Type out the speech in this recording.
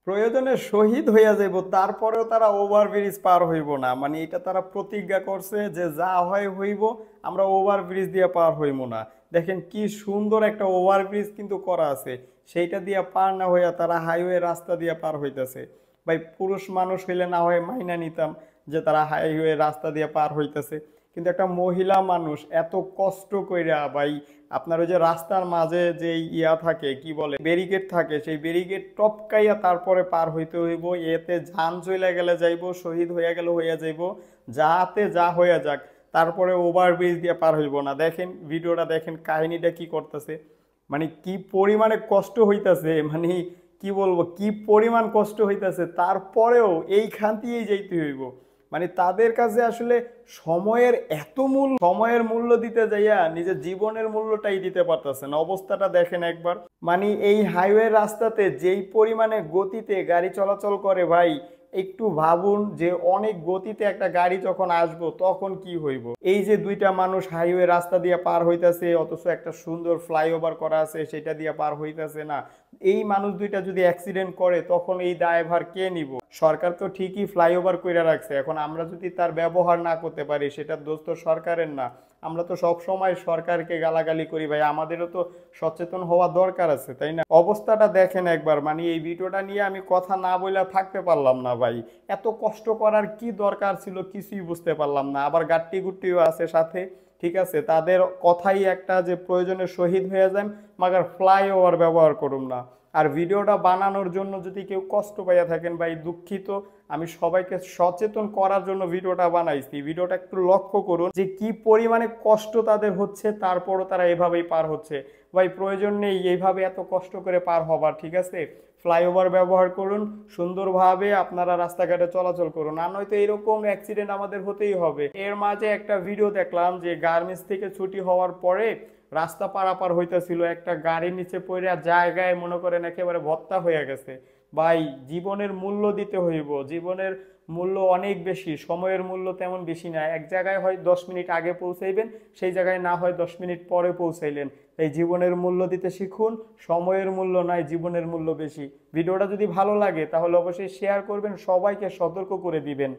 প্রয়োজনে শহীদ হইয়া যাইব, তারপরেও তারা ওভারব্রিজ পার হইব না। মানে এটা তারা প্রতিজ্ঞা করছে যে যা হয় হইব, আমরা ওভারব্রিজ দিয়ে পার হইব না। দেখেন কি সুন্দর একটা ওভারব্রিজ কিন্তু করা আছে, সেইটা দিয়ে পার না হইয়া তারা হাইওয়ে রাস্তা দিয়ে পার হইতেছে। ভাই পুরুষ মানুষ হইলে না হয় মাইনা নিতাম যে তারা হাইওয়ে রাস্তা দিয়ে পার হইতেছে, কিন্তু একটা মহিলা মানুষ এত কষ্ট কইরা ভাই, আপনার ওই যে রাস্তার মাঝে যে ইয়া থাকে কি বলে ব্যারিকেড থাকে, সেই ব্যারিকেড টপকাইয়া তারপরে পার হইতে হইব। এতে যান চলে গেলে যাইব, শহীদ হইয়া গেলে হইয়া যাইব, যাতে যা হইয়া যাক, তারপরে ওভারব্রিজ দিয়ে পার হইব না। দেখেন ভিডিওটা, দেখেন কাহিনীটা কি করতেছে, মানে কি পরিমাণে কষ্ট হইতাছে, মানে কি বলবো কি পরিমাণ কষ্ট হইতাছে, তারপরেও এইখান দিয়েই যাইতে হইব। মানে তাদের কাছে আসলে সময়ের এত মূল্য, সময়ের মূল্য দিতে যাইয়া নিজের জীবনের মূল্যটাই দিতে পারতেছে না। অবস্থাটা দেখেন একবার। মানে এই হাইওয়ে রাস্তাতে যেই পরিমাণে গতিতে গাড়ি চলাচল করে ভাই, একটু ভাবুন যে অনেক গতিতে একটা গাড়ি যখন আসবো তখন কি হইব। এই যে দুইটা মানুষ হাইওয়ে রাস্তা দিয়ে পার হইতাছে, অথচ একটা সুন্দর ফ্লাইওভার করা আছে সেটা দিয়ে পার হইতাছে না। এই মানুষ দুইটা যদি অ্যাক্সিডেন্ট করে তখন এই দায়ভার কে নিব? সরকার তো ঠিকই ফ্লাইওভার কইরা রাখছে, এখন আমরা যদি তার ব্যবহার না করতে পারি সেটার দোষ তো সরকারের না। আমরা তো সব সময় সরকারকে গালাগালি করি ভাই, আমাদেরও তো সচেতন হওয়া দরকার আছে, তাই না? অবস্থাটা দেখেন একবার। মানে এই ভিডিওটা নিয়ে আমি কথা না বলে থাকতে পারলাম না ভাই। এত কষ্ট করার কি দরকার ছিল কিছুই বুঝতে পারলাম না। আবার গাট্টি গুট্টিও আছে সাথে, ঠিক আছে, তাদের কথাই একটা যে প্রয়োজনে শহীদ হয়ে যান, মাগার ফ্লাইওভার ব্যবহার করুন না। আর ভিডিওটা বানানোর জন্য যদি কেউ কষ্ট পাইয়া থাকেন ভাই, দুঃখিত। আমি সবাইকে সচেতন করার জন্য ভিডিওটা বানাইছি। ভিডিওটা একটু লক্ষ্য করুন যে কি পরিমাণে কষ্ট তাদের হচ্ছে, তারপরও তারা এভাবেই পার হচ্ছে। ভাই প্রয়োজন নেই এইভাবে এত কষ্ট করে পার হবার, ঠিক আছে? ফ্লাইওভার ব্যবহার করুন, সুন্দরভাবে আপনারা রাস্তাঘাটে চলাচল করুন, আর নয়তো এরকম অ্যাক্সিডেন্ট আমাদের হতেই হবে। এর মাঝে একটা ভিডিও দেখলাম যে গার্মেন্টস থেকে ছুটি হওয়ার পরে রাস্তা পারাপার হইতেছিল, একটা গাড়ির নিচে পড়ে জায়গায় মনে করেন একেবারে ভত্তা হয়ে গেছে। ভাই জীবনের মূল্য দিতে হইব, জীবনের মূল্য অনেক বেশি, সময়ের মূল্য তেমন বেশি না। এক জায়গায় হয় 10 মিনিট আগে পৌঁছাইবেন, সেই জায়গায় না হয় 10 মিনিট পরে পৌঁছাইলেন। এই জীবনের মূল্য দিতে শিখুন, সময়ের মূল্য নয়, জীবনের মূল্য বেশি। ভিডিওটা যদি ভালো লাগে তাহলে অবশ্যই শেয়ার করবেন, সবাইকে সতর্ক করে দিবেন।